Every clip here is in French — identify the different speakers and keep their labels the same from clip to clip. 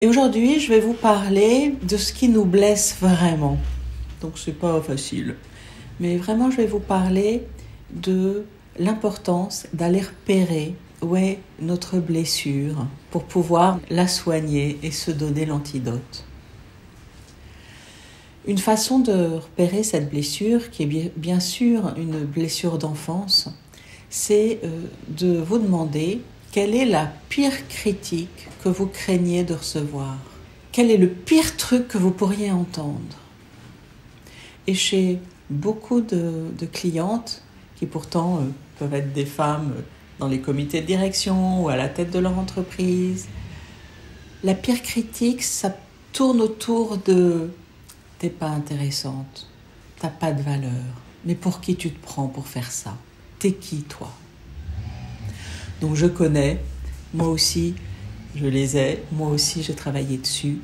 Speaker 1: Et aujourd'hui, je vais vous parler de ce qui nous blesse vraiment. Donc, c'est pas facile. Mais vraiment, je vais vous parler de l'importance d'aller repérer où est notre blessure pour pouvoir la soigner et se donner l'antidote. Une façon de repérer cette blessure, qui est bien sûr une blessure d'enfance, c'est de vous demander quelle est la pire critique que vous craignez de recevoir. Quel est le pire truc que vous pourriez entendre? Et chez beaucoup de clientes, qui pourtant peuvent être des femmes dans les comités de direction ou à la tête de leur entreprise, la pire critique, ça tourne autour de « t'es pas intéressante, t'as pas de valeur, mais pour qui tu te prends pour faire ça? T'es qui toi ?» Donc je connais, moi aussi je les ai, moi aussi j'ai travaillé dessus.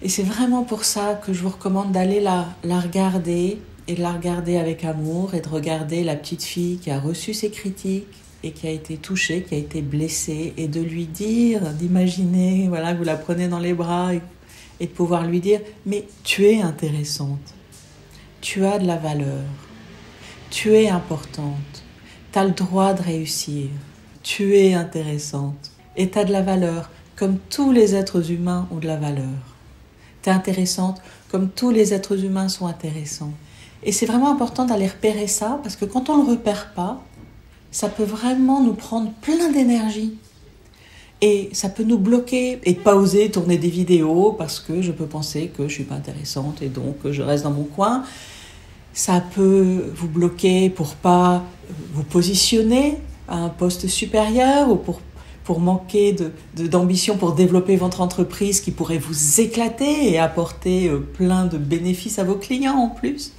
Speaker 1: Et c'est vraiment pour ça que je vous recommande d'aller la regarder et de la regarder avec amour et de regarder la petite fille qui a reçu ces critiques et qui a été touchée, qui a été blessée et de lui dire, d'imaginer, voilà, que vous la prenez dans les bras et de pouvoir lui dire « mais tu es intéressante, tu as de la valeur, tu es importante. Tu as le droit de réussir, tu es intéressante et tu as de la valeur comme tous les êtres humains ont de la valeur. Tu es intéressante comme tous les êtres humains sont intéressants. » Et c'est vraiment important d'aller repérer ça parce que quand on ne le repère pas, ça peut vraiment nous prendre plein d'énergie. Et ça peut nous bloquer et de pas oser tourner des vidéos parce que je peux penser que je ne suis pas intéressante et donc je reste dans mon coin. Ça peut vous bloquer pour pas vous positionner à un poste supérieur ou pour manquer d'ambition pour développer votre entreprise qui pourrait vous éclater et apporter plein de bénéfices à vos clients en plus.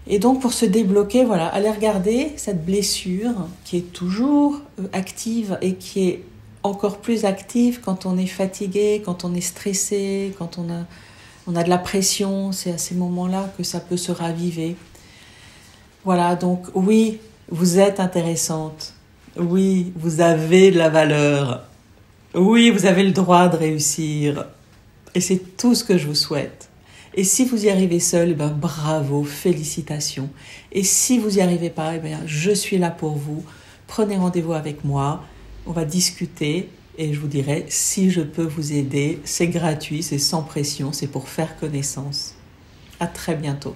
Speaker 1: Et donc pour se débloquer, voilà, allez regarder cette blessure qui est toujours active et qui est encore plus active quand on est fatigué, quand on est stressé, quand on a de la pression, c'est à ces moments-là que ça peut se raviver. Voilà, donc oui, vous êtes intéressante. Oui, vous avez de la valeur. Oui, vous avez le droit de réussir. Et c'est tout ce que je vous souhaite. Et si vous y arrivez seul, bravo, félicitations. Et si vous n'y arrivez pas, je suis là pour vous. Prenez rendez-vous avec moi. On va discuter. Et je vous dirai si je peux vous aider. C'est gratuit, c'est sans pression, c'est pour faire connaissance. À très bientôt.